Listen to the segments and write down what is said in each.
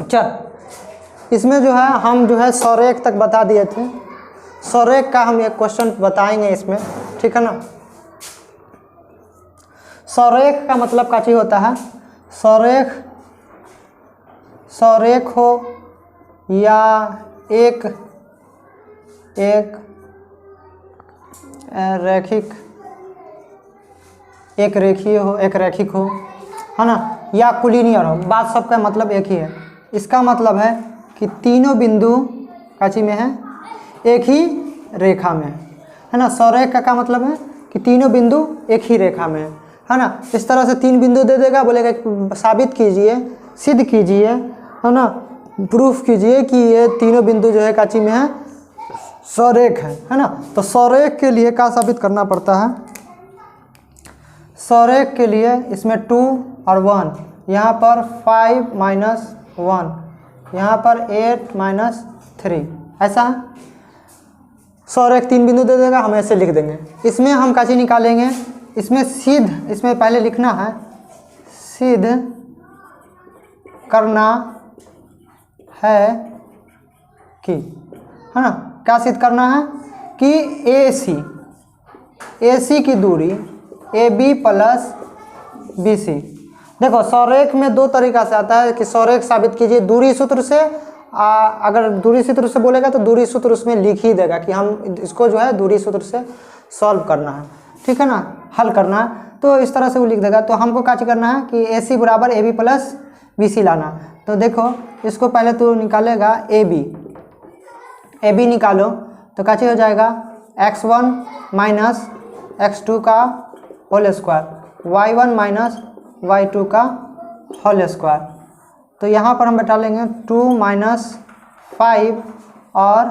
चल इसमें जो है हम जो है सौरेख तक बता दिए थे। सौरेख का हम एक क्वेश्चन बताएंगे इसमें, ठीक है ना। सौरेख का मतलब का चीज़ होता है, सौरेख हो या एक रेखीय हो, एक रैखिक हो, है ना, या कुलीनियर हो, बात सबका मतलब एक ही है। इसका मतलब है कि तीनों बिंदु काची में है, एक ही रेखा में है ना। सौरेख का मतलब है कि तीनों बिंदु एक ही रेखा में है ना। इस तरह से 3 बिंदु दे देगा, बोलेगा साबित कीजिए, सिद्ध कीजिए, है ना, प्रूफ कीजिए कि ये तीनों बिंदु जो है काची में है, सौरेख है ना। तो सौरेख के लिए क्या साबित करना पड़ता है? सौरेख के लिए इसमें 2 और 1, यहाँ पर 5 माइनस 1, यहाँ पर 8 माइनस 3, ऐसा है। सौरेख 3 बिंदु दे देगा, हम ऐसे लिख देंगे। इसमें हम काची निकालेंगे, इसमें सिद्ध, इसमें पहले लिखना है सिद्ध करना है कि, है ना, क्या सिद्ध करना है कि AC की दूरी AB प्लस BC। देखो सौरेख में 2 तरीका से आता है कि सौरेख साबित कीजिए दूरी सूत्र से। अगर दूरी सूत्र से बोलेगा तो दूरी सूत्र उसमें लिख ही देगा कि हम इसको जो है दूरी सूत्र से सॉल्व करना है, ठीक है ना, हल करना है। तो इस तरह से वो लिख देगा। तो हमको क्या करना है कि AC बराबर AB प्लस BC लाना। तो देखो इसको पहले तो निकालेगा AB निकालो तो क्या हो जाएगा, x1 माइनस x2 का whole square, y1 minus y2 का होल स्क्वायर। तो यहाँ पर हम बैठा लेंगे 2 माइनस 5 और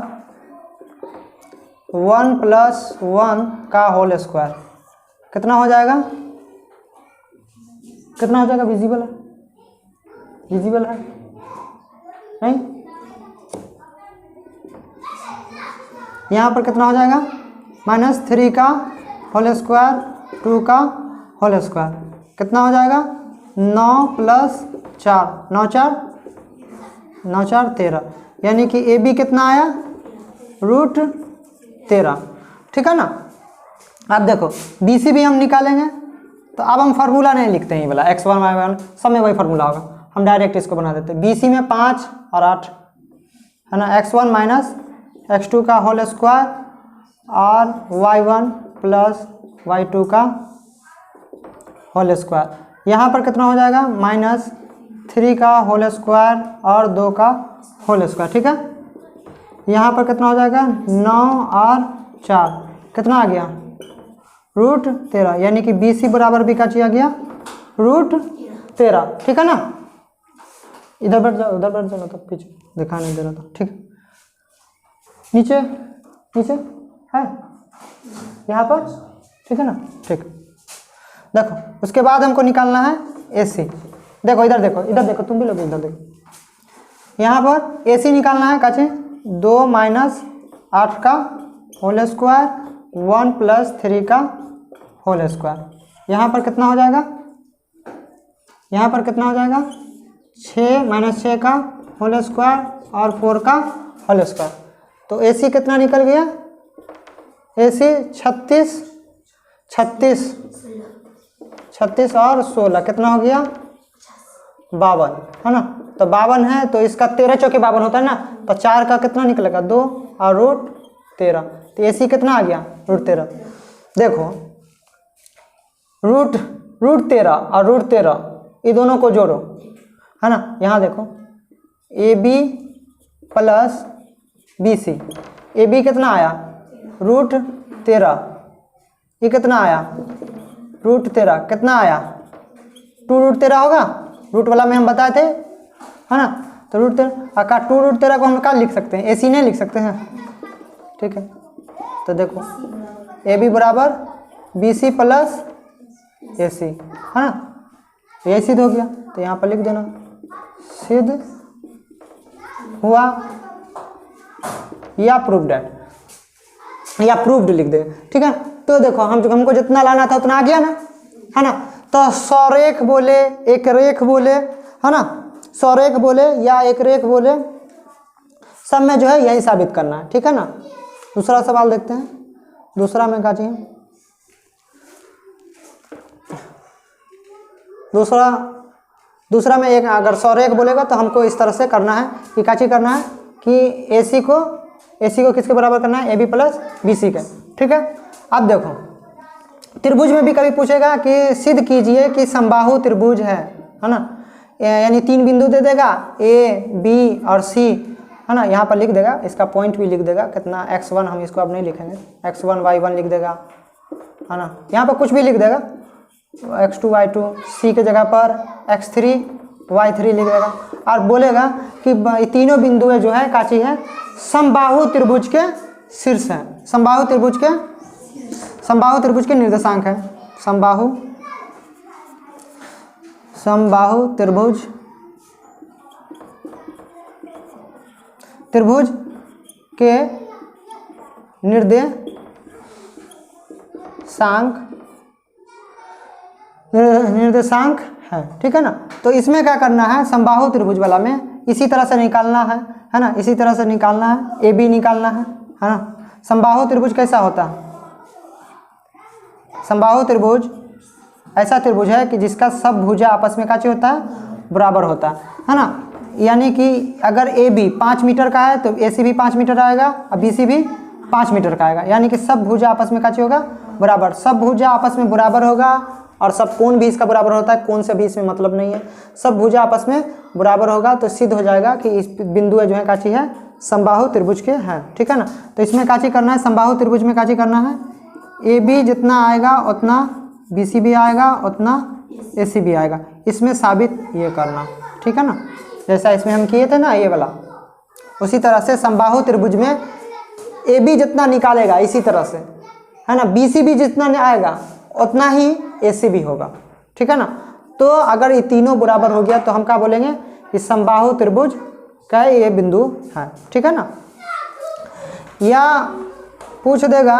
1 प्लस 1 का होल स्क्वायर। कितना हो जाएगा, कितना हो जाएगा? विजिबल है, विजिबल है नहीं? यहाँ पर कितना हो जाएगा, माइनस 3 का होल स्क्वायर, 2 का होल स्क्वायर। कितना हो जाएगा, 9 प्लस 4, 9 4 13, यानी कि AB कितना आया, √13, ठीक है ना। अब देखो BC भी हम निकालेंगे। तो अब हम फार्मूला नहीं लिखते हैं, बोला x1 y1 सब में वही फार्मूला होगा, हम डायरेक्ट इसको बना देते हैं। BC में 5 और 8 है ना, x1 माइनस x2 का होल स्क्वायर और y1 प्लस y2 का होल स्क्वायर। यहाँ पर कितना हो जाएगा, माइनस 3 का होल स्क्वायर और 2 का होल स्क्वायर, ठीक है। यहाँ पर कितना हो जाएगा, 9 और 4, कितना आ गया, √13, यानी कि BC बराबर भी का आ गया √13, ठीक है ना। इधर बैठ जाओ, उधर बैठ जाओ, तो पीछे दिखा नहीं दे रहा था, ठीक है। नीचे नीचे है यहाँ पर, ठीक है ना, ठीक। देखो उसके बाद हमको निकालना है AC। देखो इधर देखो, इधर देखो, तुम भी लोग इधर देखो। यहाँ पर AC निकालना है काचे, 2 माइनस 8 का होल स्क्वायर, 1 प्लस 3 का होल स्क्वायर। यहाँ पर कितना हो जाएगा, यहाँ पर कितना हो जाएगा, 6 माइनस 6 का होल स्क्वायर और 4 का होल स्क्वायर। तो AC कितना निकल गया, AC 36 और 16 कितना हो गया, 52, है ना। तो 52 है तो इसका 13 चौके 52 होता है ना। तो 4 का कितना निकलेगा, 2 और √13। तो AC कितना आ गया, √13। देखो √13 और √13 ये दोनों को जोड़ो, है ना। यहाँ देखो AB प्लस BC, AB कितना आया, √13, ये कितना आया, √13, कितना आया, 2 √13 होगा, रूट वाला में हम बताए थे, है ना। तो √13 का 2 √13 को हम क्या लिख सकते हैं, AC नहीं लिख सकते हैं, ठीक है। तो देखो AB बराबर BC प्लस AC, है ना। तो ये सिद्ध हो गया, तो यहाँ पर लिख देना सिद्ध हुआ या प्रूव्ड है, या प्रूव्ड लिख देंगे, ठीक है। तो देखो हमको जितना लाना था उतना आ गया ना, है ना। तो सौरेख बोले, एक रेख बोले, है ना। सौरेख बोले या एक रेख बोले, सब में जो है यही साबित करना है, ठीक है ना। दूसरा सवाल देखते हैं। दूसरा में क्या चाहिए, दूसरा में एक अगर सौरेख बोलेगा तो हमको इस तरह से करना है कि क्या चीज करना है कि AC को किसके बराबर करना है, AB प्लस BC के, ठीक है। अब देखो त्रिभुज में भी कभी पूछेगा कि सिद्ध कीजिए कि समबाहु त्रिभुज है ना, यानी 3 बिंदु दे देगा A, B और C, है ना। यहाँ पर लिख देगा, इसका पॉइंट भी लिख देगा कितना x1, हम इसको अब नहीं लिखेंगे, x1 y1 लिख देगा, है ना। यहाँ पर कुछ भी लिख देगा, x2 y2, C के जगह पर x3 y3 लिख देगा और बोलेगा कि ये तीनों बिंदुएं जो है काची है समबाहु त्रिभुज के शीर्ष हैं, समबाहु त्रिभुज के निर्देशांक है, समबाहु त्रिभुज के निर्देशांक है, ठीक है ना। तो इसमें क्या करना है, समबाहु त्रिभुज वाला में इसी तरह से निकालना है ना, इसी तरह से निकालना है, AB निकालना है ना। समबाहु त्रिभुज कैसा होता है, समबाहु त्रिभुज ऐसा त्रिभुज है कि जिसका सब भुजा आपस में काची होता है, बराबर होता है ना। यानी कि अगर AB 5 मीटर का है तो AC भी 5 मीटर आएगा और BC भी 5 मीटर का आएगा, यानी कि सब भुजा आपस में काची होगा, बराबर। सब भुजा आपस में बराबर होगा और सब कोण भी इसका बराबर होता है, कोण से भी इसमें मतलब नहीं है, सब भुजा आपस में बराबर होगा तो सिद्ध हो जाएगा कि इस बिंदु जो है काची है, समबाहु त्रिभुज के हैं, ठीक है ना। तो इसमें काची करना है, समबाहु त्रिभुज में काची करना है, AB जितना आएगा उतना BC भी आएगा, उतना AC भी आएगा, इसमें साबित ये करना, ठीक है ना। जैसा इसमें हम किए थे ना ये वाला, उसी तरह से समबाहु त्रिभुज में AB जितना निकालेगा इसी तरह से, है ना, BC भी जितना आएगा उतना ही AC भी होगा, ठीक है ना। तो अगर ये तीनों बराबर हो गया तो हम क्या बोलेंगे कि समबाहु त्रिभुज का ये बिंदु है, ठीक है ना। या पूछ देगा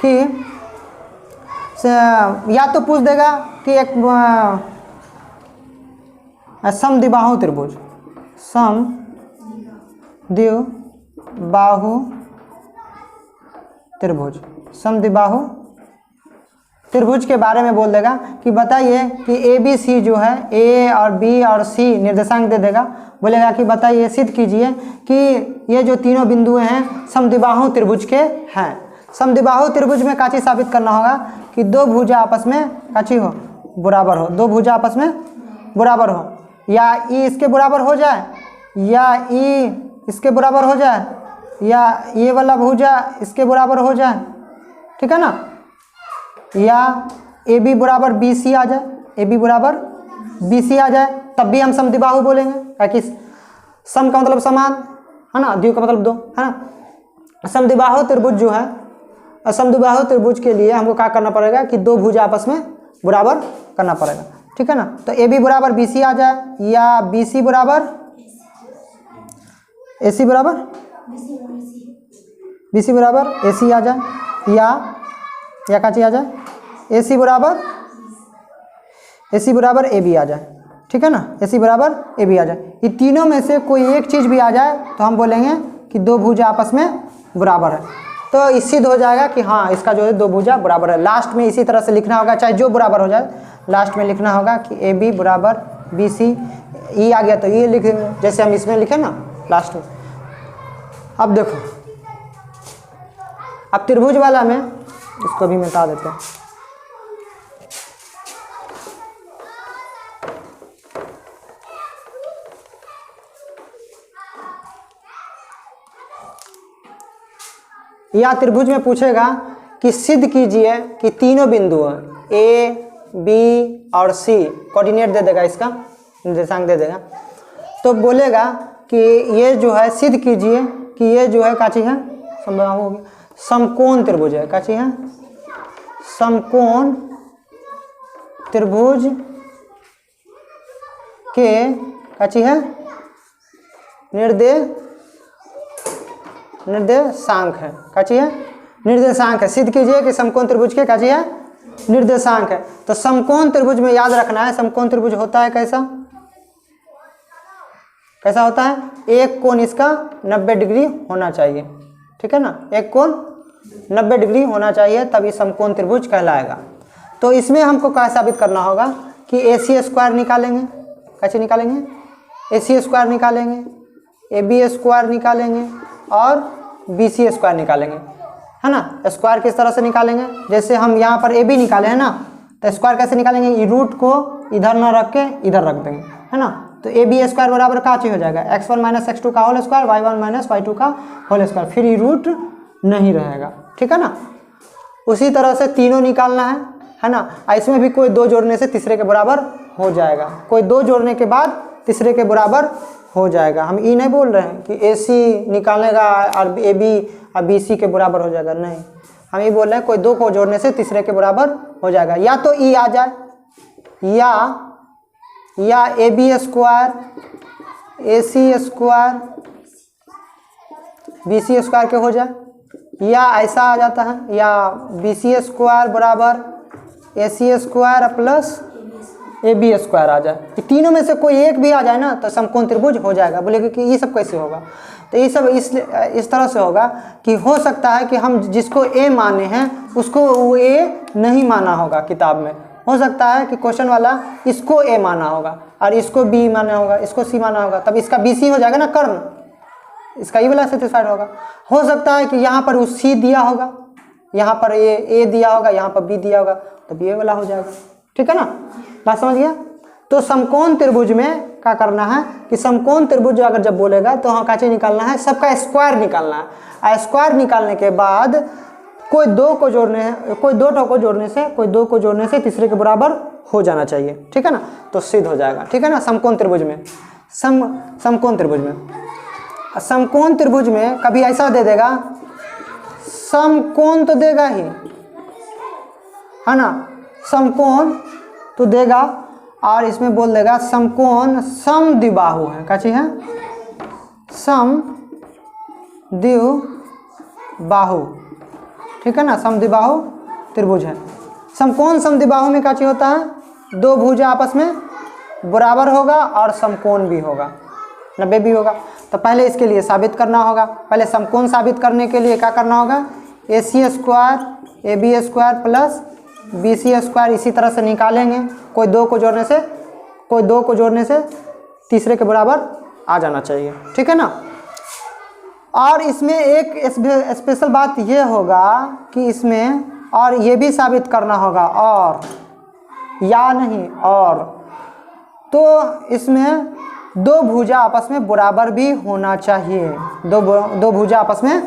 कि या तो पूछ देगा कि एक समद्विबाहु त्रिभुज, समद्विबाहु त्रिभुज के बारे में बोल देगा कि बताइए कि ABC जो है, A और B और C निर्देशांक दे देगा, बोलेगा कि बताइए सिद्ध कीजिए कि ये जो तीनों बिंदुएं हैं समद्विबाहु त्रिभुज के हैं। समद्विबाहु त्रिभुज में काची साबित करना होगा कि दो भुजा आपस में काची हो, बराबर हो, दो भुजा आपस में बराबर हो, या E इसके बराबर हो जाए या E इसके बराबर हो जाए या ये वाला भुजा इसके बराबर हो जाए, ठीक है ना। या AB बराबर BC आ जाए, AB बराबर BC आ जाए, तब भी हम समद्विबाहु बोलेंगे, ताकि सम का मतलब समान, है ना, द्वि का मतलब दो, है ना। समद्विबाहु त्रिभुज जो है, समद्विबाहु त्रिभुज के लिए हमको क्या करना पड़ेगा कि दो भुजा आपस में बराबर करना पड़ेगा, ठीक है ना। तो AB बराबर BC आ जाए या BC बराबर AC बराबर BC बराबर AC आ जाए, या क्या चीज आ जाए, AC बराबर AB आ जाए, ठीक है ना, AC बराबर AB आ जाए। ये तीनों में से कोई एक चीज़ भी आ जाए तो हम बोलेंगे कि दो भुजा आपस में बराबर है, तो इस सिद्ध हो जाएगा कि हाँ इसका जो है दो भुजा बराबर है। लास्ट में इसी तरह से लिखना होगा, चाहे जो बराबर हो जाए, लास्ट में लिखना होगा कि AB बराबर BC, E आ गया तो ये लिख, जैसे हम इसमें लिखे ना लास्ट में। अब देखो, अब त्रिभुज वाला में इसको भी मिटा देते हैं। या त्रिभुज में पूछेगा कि सिद्ध कीजिए कि तीनों बिंदु A, B और C कोऑर्डिनेट दे देगा, इसका निर्देशांक दे देगा, तो बोलेगा कि ये जो है सिद्ध कीजिए कि ये जो है काची है, समबाहु हो गया, समकोण त्रिभुज है, काची है, समकोण त्रिभुज के काची है निर्देशांक है, काची है निर्देशांक है। सिद्ध कीजिए कि समकोण त्रिभुज के काची है निर्देशांक है। तो समकोण त्रिभुज में याद रखना है, समकोण त्रिभुज होता है कैसा, कैसा होता है, एक कोण इसका 90 डिग्री होना चाहिए, ठीक है ना, एक कोण 90 डिग्री होना चाहिए, तभी समकोण त्रिभुज कहलाएगा। तो इसमें हमको क्या साबित करना होगा कि AC स्क्वायर निकालेंगे, कैसे निकालेंगे, AC स्क्वायर निकालेंगे, AB स्क्वायर निकालेंगे और BC स्क्वायर निकालेंगे, है ना। स्क्वायर किस तरह से निकालेंगे, जैसे हम यहाँ पर AB निकाले हैं ना, तो स्क्वायर कैसे निकालेंगे, रूट को इधर ना रख के इधर रख देंगे, है ना। तो AB स्क्वायर बराबर क्या चीज हो जाएगा, x1 माइनस x2 का whole square, y1 minus y2 का होल स्क्वायर, फिर ये रूट नहीं रहेगा, ठीक है ना। उसी तरह से तीनों निकालना है ना। इसमें भी कोई दो जोड़ने से तीसरे के बराबर हो जाएगा, कोई दो जोड़ने के बाद तीसरे के बराबर हो जाएगा। हम ये नहीं बोल रहे हैं कि AC निकालेगा और AB और BC के बराबर हो जाएगा, नहीं, हम ये बोल रहे हैं कोई दो को जोड़ने से तीसरे के बराबर हो जाएगा। या तो E आ जाए या AB square AC square BC square के हो जाए, या ऐसा आ जाता है, या BC स्क्वायर बराबर AC square plus AB square आ जाए। ये तीनों में से कोई एक भी आ जाए ना तो समकोण त्रिभुज हो जाएगा। बोलेगा कि ये सब कैसे होगा, तो ये सब इस तरह से होगा कि हो सकता है कि हम जिसको A माने हैं उसको वो A नहीं माना होगा किताब में, हो सकता है कि क्वेश्चन वाला इसको A माना होगा और इसको B माना होगा, इसको C माना होगा, तब इसका BC हो जाएगा ना कर्ण, इसका ये वाला सेटिस्फाइड होगा। हो सकता है कि यहाँ पर उस C दिया होगा, यहाँ पर A दिया होगा, यहाँ पर B दिया होगा, तब ये वाला हो जाएगा, ठीक है ना, बात समझ गया। तो समकोण त्रिभुज में क्या करना है कि समकोण त्रिभुज अगर जब बोलेगा तो हाँ क्या निकालना है, सबका स्क्वायर निकालना है। स्क्वायर निकालने के बाद कोई दो को जोड़ने से तीसरे के बराबर हो जाना चाहिए, ठीक है ना, तो सिद्ध हो जाएगा, ठीक है ना। समकोण त्रिभुज में समकोण त्रिभुज में कभी ऐसा दे देगा, समकोण तो देगा ही, है ना, समकोण तो देगा और इसमें बोल देगा समकोण समद्विबाहु है, क्या चीज है, समद्विबाहु, ठीक है ना, समद्विबाहु त्रिभुज है। समकोण समद्विबाहु में क्या चीज होता है, दो भुजा आपस में बराबर होगा और समकोण भी होगा, 90 भी होगा। तो पहले इसके लिए साबित करना होगा, पहले समकोण साबित करने के लिए क्या करना होगा, AC square AB square plus BC square इसी तरह से निकालेंगे, कोई दो को जोड़ने से तीसरे के बराबर आ जाना चाहिए, ठीक है ना। और इसमें एक स्पेशल बात ये होगा कि इसमें और ये भी साबित करना होगा, और या नहीं और, तो इसमें दो भुजा आपस में बराबर भी होना चाहिए, दो भुजा आपस में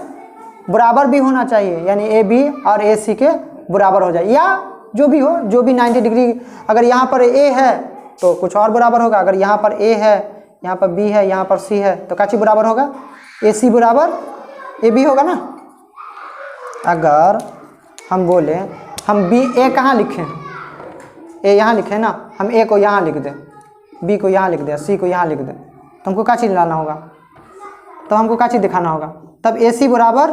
बराबर भी होना चाहिए, यानी AB और AC के बराबर हो जाए, या जो भी हो, जो भी 90 डिग्री, अगर यहाँ पर A है तो कुछ और बराबर होगा, अगर यहाँ पर A है, यहाँ पर B है, यहाँ पर C है, तो क्या चीज बराबर होगा, AC बराबर AB होगा ना। अगर हम बोले हम A कहाँ लिखें, A यहाँ लिखें ना, हम A को यहाँ लिख दें, B को यहाँ लिख दें, C को यहाँ लिख दें, तो हमको क्या चीज़ लाना होगा, तो हमको क्या चीज़ दिखाना होगा, तब AC बराबर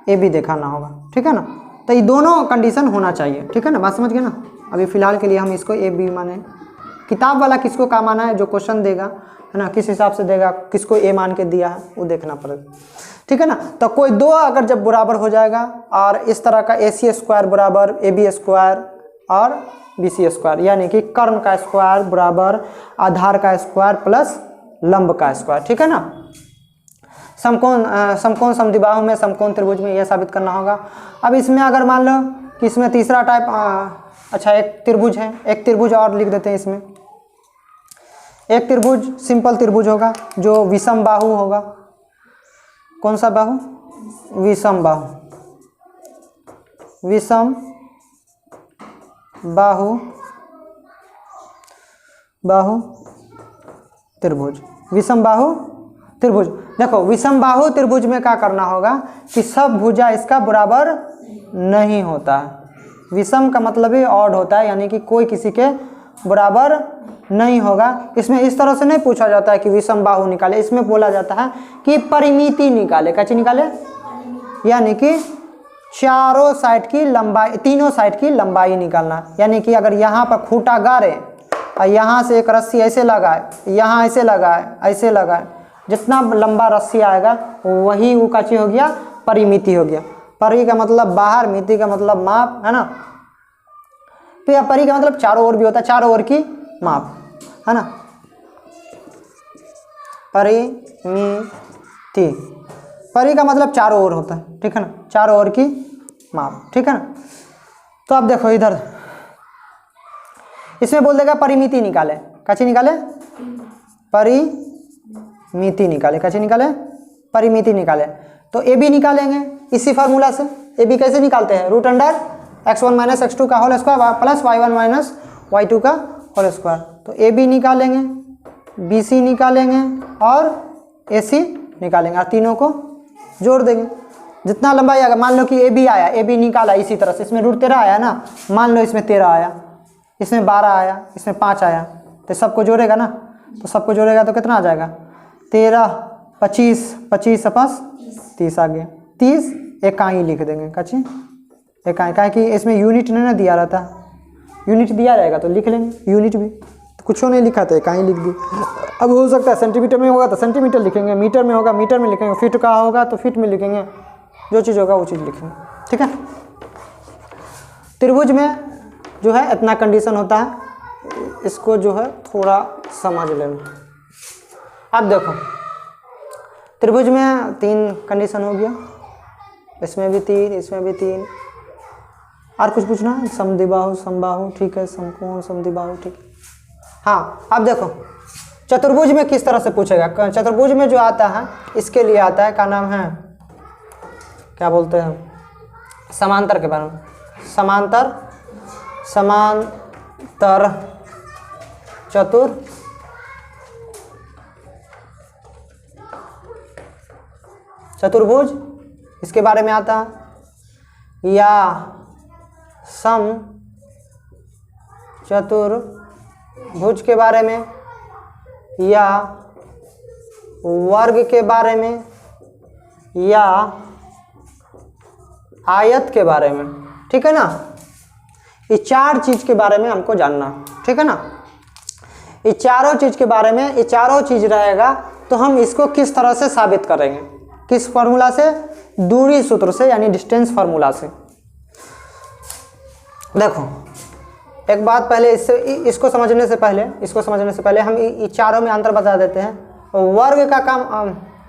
AB दिखाना होगा, ठीक है ना। तो ये दोनों कंडीशन होना चाहिए, ठीक है ना, बात समझ गए ना। अभी फिलहाल के लिए हम इसको AB माने, किताब वाला किसको क्या माना है, जो क्वेश्चन देगा, है ना, किस हिसाब से देगा, किसको A मान के दिया है वो देखना पड़ेगा, ठीक है ना। तो कोई दो अगर जब बराबर हो जाएगा और इस तरह का AC स्क्वायर बराबर AB स्क्वायर और BC स्क्वायर, यानी कि कर्ण का स्क्वायर बराबर आधार का स्क्वायर प्लस लंब का स्क्वायर, ठीक है ना। समकोण समद्विबाहु में, समकोण त्रिभुज में यह साबित करना होगा। अब इसमें अगर मान लो कि इसमें तीसरा टाइप, अच्छा एक त्रिभुज है, एक त्रिभुज और लिख देते हैं इसमें, एक त्रिभुज सिंपल त्रिभुज होगा जो विषम बाहु होगा, कौन सा बाहु, विषम बाहु, विषम बाहु त्रिभुज, विषम बाहु त्रिभुज। देखो विषम बाहु त्रिभुज में क्या करना होगा कि सब भुजा इसका बराबर नहीं होता है, विषम का मतलब ही ऑड होता है, यानी कि कोई किसी के बराबर नहीं होगा। इसमें इस तरह से नहीं पूछा जाता है कि विषम बाहु निकाले, इसमें बोला जाता है कि परिमिति निकाले, कैसे निकाले, यानी कि चारों साइड की लंबाई, तीनों साइड की लंबाई निकालना, यानी कि अगर यहाँ पर खूंटा गाड़े और यहाँ से एक रस्सी ऐसे लगाए, यहाँ ऐसे लगाए, ऐसे लगाए, जितना लंबा रस्सी आएगा वही वो काची हो गया, परिमिति हो गया। परि का मतलब बाहर, मिति का मतलब माप, है ना। तो परि का मतलब चारों ओर भी होता है, चारों ओर की माप, है ना। परिमिति, परि का मतलब चारों ओर होता है, ठीक है ना, चारों ओर की माप, ठीक है ना। तो अब देखो इधर इसमें बोल देगा परिमिति निकाले, काची निकाले, परिमिति निकाले, काची निकाले, परिमिति निकाले। तो ए बी निकालेंगे इसी फार्मूला से। ए बी कैसे निकालते हैं, root under x1 minus x2 का whole square plus y1 minus y2 का होल स्क्वायर। तो ए बी निकालेंगे, बी सी निकालेंगे और ए सी निकालेंगे और तीनों को जोड़ देंगे। जितना लंबा आएगा, मान लो कि ए बी आया, ए बी निकाला इसी तरह से, इसमें रूट 13 आया ना, मान लो इसमें 13 आया, इसमें 12 आया, इसमें 5 आया, तो सबको जोड़ेगा ना, तो सबको जोड़ेगा तो कितना आ जाएगा, 13, 25, 25 से 5 30 आ गया। 30 इकाई लिख देंगे, काची इकाई, क्या कि इसमें यूनिट नहीं ना दिया रहता, यूनिट दिया रहेगा तो लिख लेंगे यूनिट भी, तो कुछ नहीं लिखा था, इकाई लिख दी। अब हो सकता है सेंटीमीटर में होगा तो सेंटीमीटर लिखेंगे, मीटर में होगा मीटर में लिखेंगे, फीट का होगा तो फीट में लिखेंगे, जो चीज़ होगा वो चीज़ लिखेंगे, ठीक है। त्रिभुज में जो है इतना कंडीशन होता है, इसको जो है थोड़ा समझ लेना। अब देखो त्रिभुज में 3 कंडीशन हो गया, इसमें भी 3, इसमें भी 3, और कुछ पूछना है, समद्विबाहु, समबाहु, ठीक है, समकोण, समद्विबाहु, ठीक है। हाँ अब देखो चतुर्भुज में किस तरह से पूछेगा, चतुर्भुज में जो आता है इसके लिए आता है, क्या नाम है, क्या बोलते हैं, समांतर के बारे में, समांतर, समांतर चतुर्भुज इसके बारे में आता है, या सम चतुर्भुज के बारे में, या वर्ग के बारे में, या आयत के बारे में, ठीक है ना। ये 4 चीज के बारे में हमको जानना, ठीक है ना। ये चारों चीज के बारे में, ये चारों चीज रहेगा तो हम इसको किस तरह से साबित करेंगे, किस फार्मूला से, दूरी सूत्र से, यानी डिस्टेंस फार्मूला से। देखो एक बात पहले इसको समझने से पहले हम ये चारों में अंतर बता देते हैं। वर्ग का काम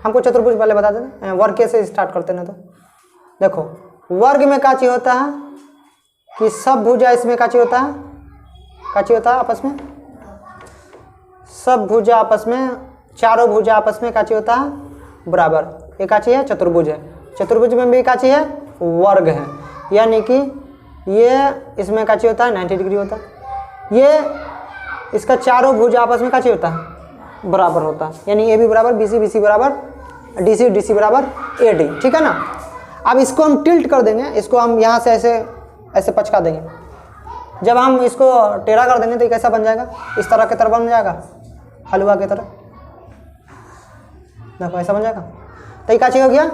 हमको चतुर्भुज पहले बता देते हैं, वर्ग से स्टार्ट करते हैं। तो देखो वर्ग में क्या चीज होता है कि सब भुजा इसमें क्या चीज होता है, क्या चीज होता है आपस में, सब भुजा आपस में, चारों भुजा आपस में क्या चीज होता है, बराबर। ये क्या चीज है, चतुर्भुज है। चतुर्भुज में भी क्या चीज है, वर्ग है, यानी कि ये इसमें क्या चीज होता है, 90 डिग्री होता है। ये इसका चारों भुजा आपस में क्या चीज होता है, बराबर होता है, यानी ए बी बराबर बी सी, बी सी बराबर डी सी, डी सी बराबर ए डी, ठीक है ना। अब इसको हम टिल्ट कर देंगे, इसको हम यहाँ से ऐसे ऐसे पचका देंगे। जब हम इसको टेढ़ा कर देंगे तो ये कैसा बन जाएगा, इस तरह के तरह बन जाएगा, हलवा की तरह, देखो ऐसा बन जाएगा। तो ये क्या चीज हो गया,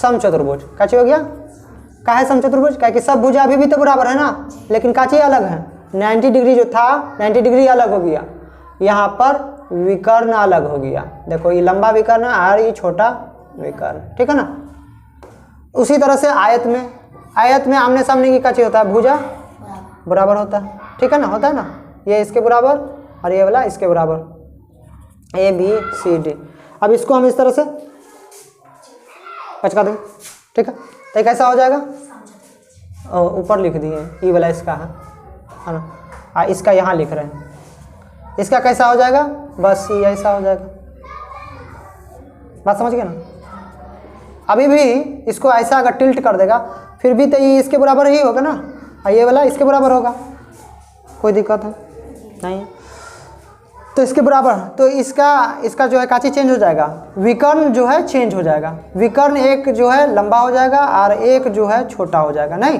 समचतुर्भुज। क्या चीज हो गया, क्या है समचतुर्भुज, क्या कि सब भुजा अभी भी तो बराबर है ना, लेकिन क्या चीज अलग है, 90 डिग्री जो था 90 डिग्री अलग हो गया, यहाँ पर विकर्ण अलग हो गया। देखो ये लंबा विकर्ण और ये छोटा विकर्ण, ठीक है ना। उसी तरह से आयत में आमने सामने की क्या चीज होता है, भुजा बराबर होता है, ठीक है ना, होता है ना, ये इसके बराबर और ये वाला इसके बराबर, ए बी सी डी। अब इसको हम इस तरह से पचका देंगे, ठीक है। तो ये कैसा हो जाएगा, ऊपर लिख दिए ये वाला इसका है ना, इसका यहाँ लिख रहे हैं, इसका कैसा हो जाएगा, बस ये ऐसा हो जाएगा। बात समझ गए ना। अभी भी इसको ऐसा अगर टिल्ट कर देगा फिर भी तो ये इसके बराबर ही होगा ना, ये वाला इसके बराबर होगा, कोई दिक्कत है नहीं। तो इसके बराबर, तो इसका जो है काची चेंज हो जाएगा, विकर्ण जो है चेंज हो जाएगा, विकर्ण एक जो है लंबा हो जाएगा और एक जो है छोटा हो जाएगा, नहीं।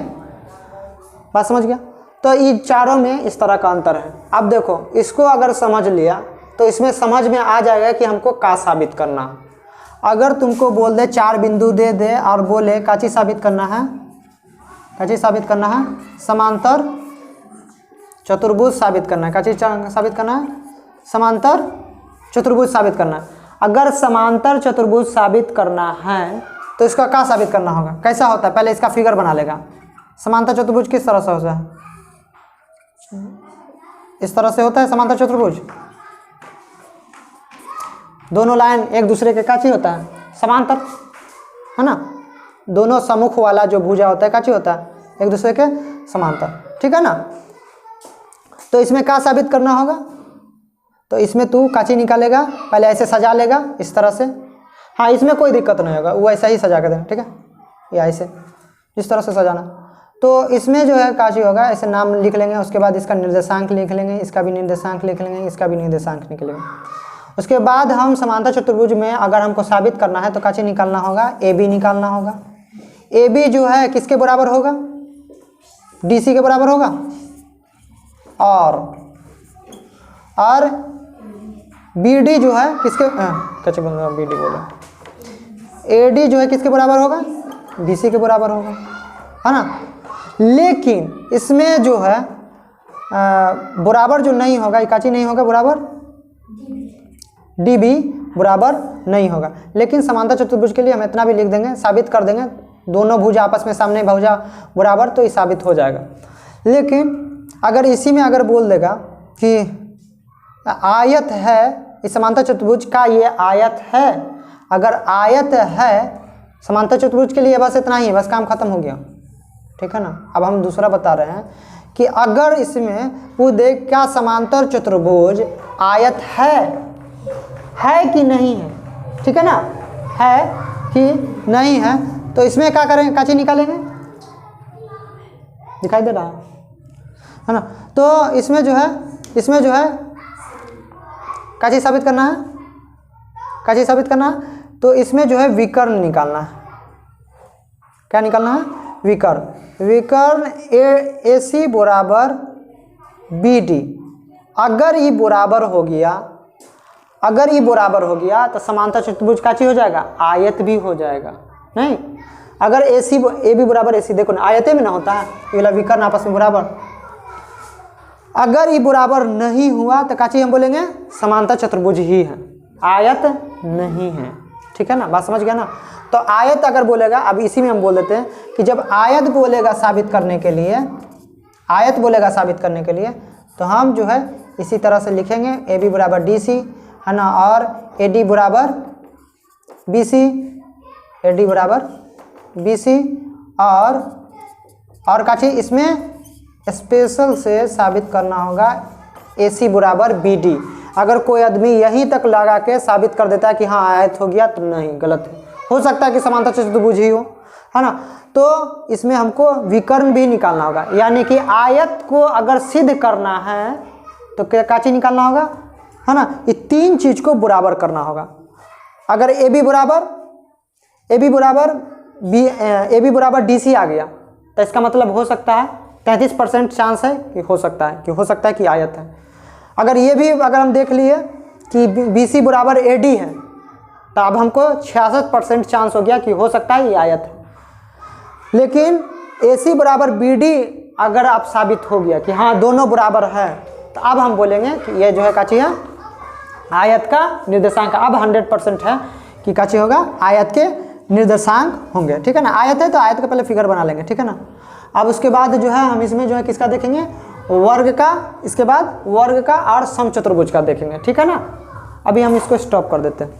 बात समझ गया। तो ये चारों में इस तरह का अंतर है। अब देखो इसको अगर समझ लिया तो इसमें समझ में आ जाएगा कि हमको क्या साबित करना। अगर तुमको बोल दे 4 बिंदु दे दे और बोले क्या चीज साबित करना है, क्या चीज साबित करना है, समांतर चतुर्भुज साबित करना है। क्या चीज़ साबित करना है? समांतर चतुर्भुज साबित करना है। अगर समांतर चतुर्भुज साबित करना है तो इसका क्या साबित करना होगा? कैसा होता है? पहले इसका फिगर बना लेगा। समांतर चतुर्भुज किस तरह से होता है? इस तरह से होता है समांतर चतुर्भुज। दोनों लाइन एक दूसरे के क्या चीज होता है? समांतर, है ना। दोनों सम्मुख वाला जो भुजा होता है क्या चीज होता है? एक दूसरे के समांतर, ठीक है ना। तो इसमें क्या साबित करना होगा? तो इसमें तू काची निकालेगा, पहले ऐसे सजा लेगा इस तरह से। हाँ, इसमें कोई दिक्कत नहीं होगा, वो ऐसा ही सजा के देना, ठीक है, या ऐसे जिस तरह से सजाना। तो इसमें जो है काची होगा, ऐसे नाम लिख लेंगे, उसके बाद इसका निर्देशांक लिख लेंगे, इसका भी निर्देशांक लिख लेंगे, इसका भी निर्देशांक निकलेंगे। उसके बाद हम समांतर चतुर्भुज में अगर हमको साबित करना है तो काची निकालना होगा? ए बी निकालना होगा। ए बी जो है किसके बराबर होगा? डी सी के बराबर होगा। और बी डी जो है किसके कैसे बोलूँगा, बी डी बोला, ए डी जो है किसके बराबर होगा? बी सी के बराबर होगा, है ना। लेकिन इसमें जो है बराबर जो नहीं होगा, इकाची नहीं होगा बराबर, डी बी बराबर नहीं होगा। लेकिन समांतर चतुर्भुज के लिए हम इतना भी लिख देंगे, साबित कर देंगे दोनों भुजा आपस में सामने भुजा बराबर, तो ये साबित हो जाएगा। लेकिन अगर इसी में अगर बोल देगा कि आयत है, इस समांतर चतुर्भुज का ये आयत है, अगर आयत है समांतर चतुर्भुज के लिए बस इतना ही है, बस काम खत्म हो गया, ठीक है ना। अब हम दूसरा बता रहे हैं कि अगर इसमें वो देख क्या समांतर चतुर्भुज आयत है कि नहीं है, ठीक है ना, है कि नहीं है, तो इसमें क्या करेंगे? क्या चीज निकालेंगे? दिखाई दे रहा है ना। तो इसमें जो है क्या चीज साबित करना है? क्या चीज साबित करना है? तो इसमें जो है विकर्ण निकालना है। क्या निकालना है? विकर्ण ए सी बराबर बी डी। अगर ये बराबर हो गया तो समांतर चतुर्भुज का चीज हो जाएगा? आयत भी हो जाएगा। नहीं, अगर ए बी बराबर ए सी, देखो ना आयते में ना होता है ये वाला विकर्ण आपस में बराबर। अगर ये बराबर नहीं हुआ तो क्या चीज हम बोलेंगे? समांतर चतुर्भुज ही है, आयत नहीं है, ठीक है ना। बात समझ गया ना। तो आयत अगर बोलेगा, अब इसी में हम बोल देते हैं कि जब आयत बोलेगा साबित करने के लिए, तो हम जो है इसी तरह से लिखेंगे ए बी बराबर डी सी, है ना, और ए डी बराबर बी सी, और का चीज इसमें स्पेशल से साबित करना होगा ए सी बराबर बी डी। अगर कोई आदमी यहीं तक लगा के साबित कर देता है कि हाँ आयत हो गया, तो नहीं, गलत है। हो सकता है कि समांतर चतुर्भुज ही हो, है ना। तो इसमें हमको विकर्ण भी निकालना होगा, यानी कि आयत को अगर सिद्ध करना है तो क्या चीज निकालना होगा, है ना। ये तीन चीज को बराबर करना होगा। अगर ए बी बराबर डी सी आ गया तो इसका मतलब हो सकता है 33% चांस है कि हो सकता है कि आयत है। अगर ये भी अगर हम देख लिए कि बी सी बराबर ए डी है, तो अब हमको 66% चांस हो गया कि हो सकता है ये आयत है। लेकिन ए सी बराबर बी डी अगर आप साबित हो गया कि हाँ दोनों बराबर है, तो अब हम बोलेंगे कि ये जो है काची है? आयत का निर्देशांक। अब 100% है कि काची होगा? आयत के निर्देशांक होंगे, ठीक है ना। आयत है तो आयत का पहले फिगर बना लेंगे, ठीक है ना। अब उसके बाद जो है हम इसमें जो है किसका देखेंगे? वर्ग का, इसके बाद वर्ग का और समचतुर्भुज का देखेंगे, ठीक है ना। अभी हम इसको स्टॉप कर देते हैं।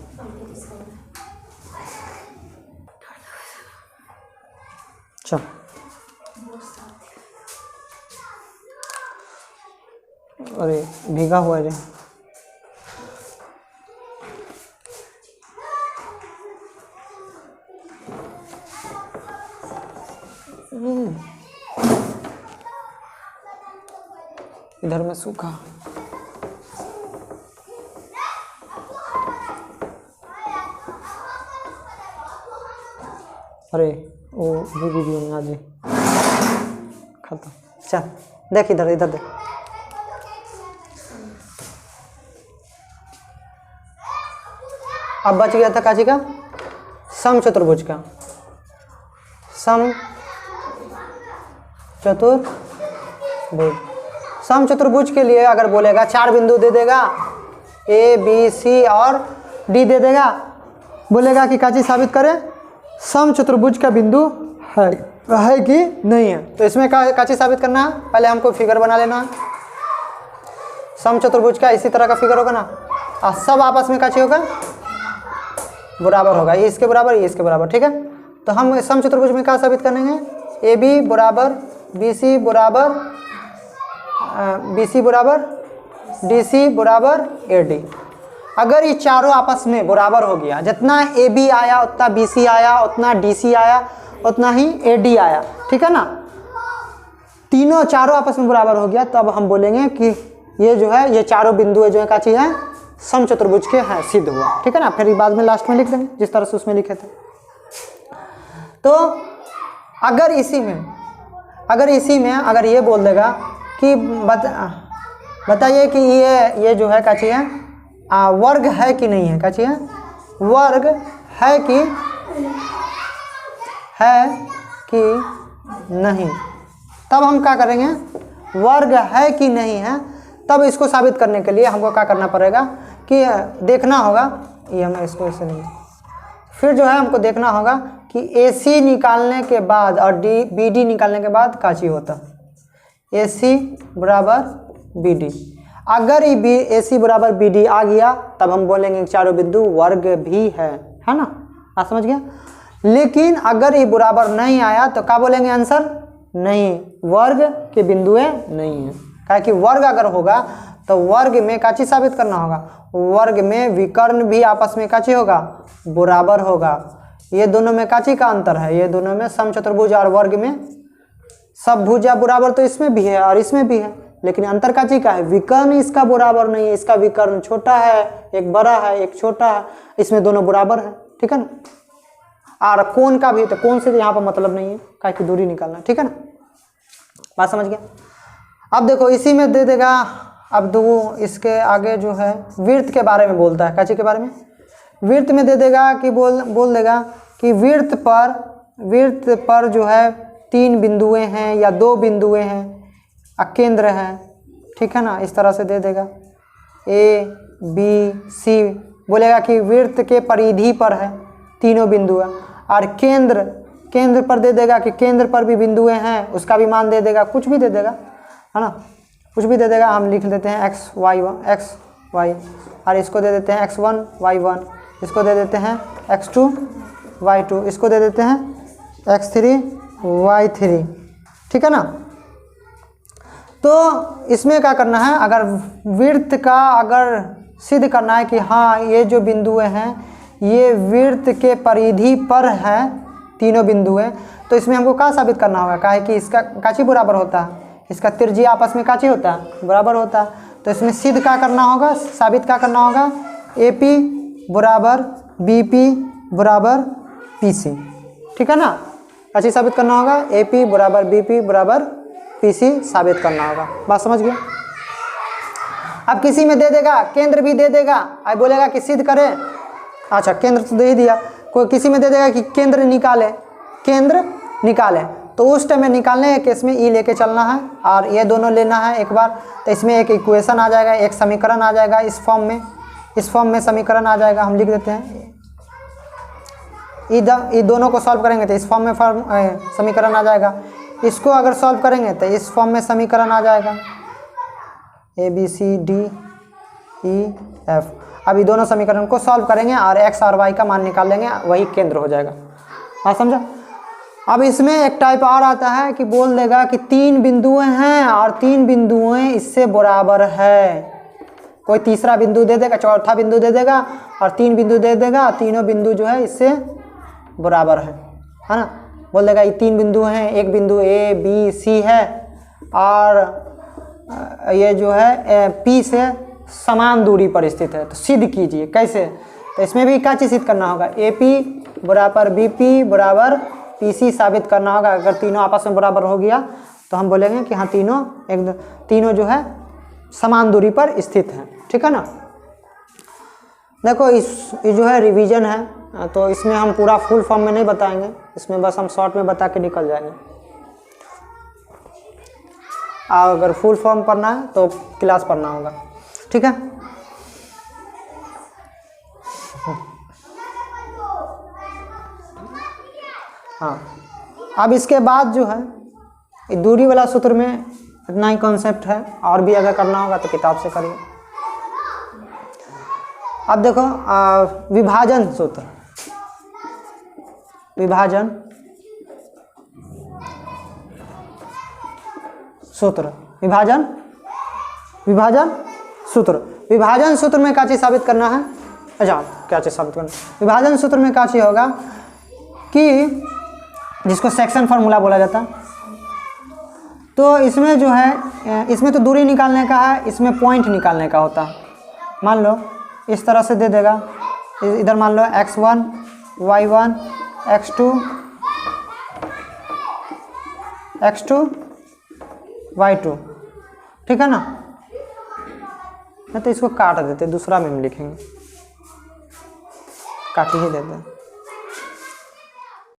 चल, अरे भीगा हुआ है। इधर में सूखा। अरे वो भी वीडियो में आज खत्म। चल देख, इधर देख। अब बच गया था काची का? समचतुर्भुज का। समचतुर्भुज, समचतुर्भुज के लिए अगर बोलेगा 4 बिंदु दे देगा, ए बी सी और डी दे देगा, बोलेगा कि क्या चीज़ साबित करें, समचतुर्भुज का बिंदु है कि नहीं है। तो इसमें क्या चीज़ साबित करना है, पहले हमको फिगर बना लेना है। समचतुर्भुज का इसी तरह का फिगर होगा ना, और सब आपस में क्या चीज़ होगा, बराबर होगा, ये इसके बराबर, ये इसके बराबर, ठीक है। तो हम समचतुर्भुज में क्या साबित करेंगे, ए बी बराबर बी सी बराबर डी सी बराबर ए डी। अगर ये चारों आपस में बराबर हो गया, जितना ए बी आया उतना बी सी आया, उतना डी सी आया, उतना ही ए डी आया, ठीक है ना, तीनों चारों आपस में बराबर हो गया, तो अब हम बोलेंगे कि ये जो है, ये चारों बिंदु जो है क्या चीज़ है, समचतुर्भुज के हैं, सिद्ध हुआ, ठीक है ना। फिर बाद में लास्ट में लिख देंगे जिस तरह से उसमें लिखे थे। तो अगर इसी में अगर ये बोल देगा कि बताइए कि ये जो है क्या चीज़ है, वर्ग है कि नहीं है, क्या चीज़ है, वर्ग है कि नहीं, तब हम क्या करेंगे, वर्ग है कि नहीं है, तब इसको साबित करने के लिए हमको क्या करना पड़ेगा कि देखना होगा, ये हम इसको ऐसे नहीं, फिर जो है हमको देखना होगा कि ए सी निकालने के बाद और बी डी निकालने के बाद क्या चीज़ होता, ए सी बराबर बी डी। अगर ये ए सी बराबर बी डी आ गया, तब हम बोलेंगे चारों बिंदु वर्ग भी है ना, आप समझ गया। लेकिन अगर ये बराबर नहीं आया तो क्या बोलेंगे, आंसर नहीं, वर्ग के बिंदुएं नहीं है। क्या कि वर्ग अगर होगा तो वर्ग में क्या चीज़ साबित करना होगा, वर्ग में विकर्ण भी आपस में क्या चीज़ होगा, बराबर होगा। ये दोनों में क्या चीज़ का अंतर है, ये दोनों में समचतुर्भुज और वर्ग में सब भुजा बराबर तो इसमें भी है और इसमें भी है, लेकिन अंतर का चीज़ का है, विकर्ण इसका बराबर नहीं है, इसका विकर्ण छोटा है, एक बड़ा है एक छोटा है, इसमें दोनों बराबर है, ठीक है ना। और कोण का भी, तो कोण से यहाँ पर मतलब नहीं है, क्या की दूरी निकालना, ठीक है ना, बात समझ गया। अब देखो इसी में दे देगा, अब दो इसके आगे जो है वृत्त के बारे में बोलता है, क्या चीज़ के बारे में, वृत्त में दे देगा कि बोल देगा कि वृत्त पर जो है 3 बिंदुएं हैं या 2 बिंदुएं हैं, केंद्र है, ठीक है ना, इस तरह से दे देगा, ए बी सी, बोलेगा कि वृत्त के परिधि पर है तीनों बिंदु है, और केंद्र पर दे देगा कि केंद्र पर भी बिंदुएं हैं, उसका भी मान दे देगा, कुछ भी दे देगा, है ना, कुछ भी दे देगा। हम लिख देते हैं एक्स वाई, और इसको दे देते हैं x1 y1, इसको दे देते हैं x2 y2, इसको दे देते हैं x3 y3, ठीक है ना। तो इसमें क्या करना है, अगर वृत्त का अगर सिद्ध करना है कि हाँ ये जो बिंदुएं हैं ये वृत्त के परिधि पर है तीनों बिंदुएं, तो इसमें हमको क्या साबित करना होगा, क्या है कि इसका काची बराबर होता है, इसका त्रिज्या आपस में काची होता है, बराबर होता है। तो इसमें सिद्ध क्या करना होगा, साबित क्या करना होगा, ए पी बराबर बी पी बराबर पी सी, ठीक है ना, काची साबित करना होगा, ए पी बराबर बी पी बराबर पी सी साबित करना होगा, बात समझ गया। अब किसी में दे देगा, केंद्र भी दे देगा, अब बोलेगा कि सिद्ध करें, अच्छा केंद्र तो दे ही दिया, कोई किसी में दे देगा कि केंद्र निकाले, तो उस टाइम में निकालने के केस में ई लेके चलना है और ये दोनों लेना है एक बार, तो इसमें एक इक्वेशन आ जाएगा, एक समीकरण आ जाएगा, इस फॉर्म में समीकरण आ जाएगा। हम लिख देते हैं ये दोनों को सॉल्व करेंगे तो इस फॉर्म में समीकरण आ जाएगा, इसको अगर सॉल्व करेंगे तो इस फॉर्म में समीकरण आ जाएगा, A B C D E F. अब ये दोनों समीकरण को सॉल्व करेंगे और एक्स और वाई का मान निकाल लेंगे, वही केंद्र हो जाएगा, हाँ समझा। अब इसमें एक टाइप और आता है कि बोल देगा कि 3 बिंदुएं हैं और 3 बिंदुएं इससे बराबर है, कोई तीसरा बिंदु दे देगा, चौथा बिंदु दे देगा और 3 बिंदु दे देगा, तीनों बिंदु जो है इससे बराबर है ना। बोल देगा ये 3 बिंदु हैं, एक बिंदु ए बी सी है और ये जो है पी से समान दूरी पर स्थित है, तो सिद्ध कीजिए कैसे। तो इसमें भी क्या चीज़ सिद्ध करना होगा, ए पी बराबर बी पी बराबर पी सी साबित करना होगा। अगर तीनों आपस में बराबर हो गया तो हम बोलेंगे कि हाँ तीनों जो है समान दूरी पर स्थित हैं, ठीक है ना। देखो ये जो है रिवीजन है, तो इसमें हम पूरा फुल फॉर्म में नहीं बताएंगे, इसमें बस हम शॉर्ट में बता के निकल जाएंगे। अगर फुल फॉर्म पढ़ना है तो क्लास पढ़ना होगा, ठीक है। हाँ, अब इसके बाद जो है दूरी वाला सूत्र में इतना ही कॉन्सेप्ट है, और भी अगर करना होगा तो किताब से करिए। अब देखो विभाजन सूत्र, विभाजन सूत्र, विभाजन सूत्र, विभाजन सूत्र में क्या चीज साबित करना है? अच्छा, क्या चीज साबित करना? विभाजन सूत्र में क्या चीज होगा कि जिसको सेक्शन फार्मूला बोला जाता है, तो इसमें जो है, इसमें तो दूरी निकालने का है, इसमें पॉइंट निकालने का होता है। मान लो इस तरह से दे देगा, इधर मान लो x1 y1 x2 y2, ठीक है ना। नहीं तो इसको काट देते, दूसरा में हम लिखेंगे, काट ही देते हैं।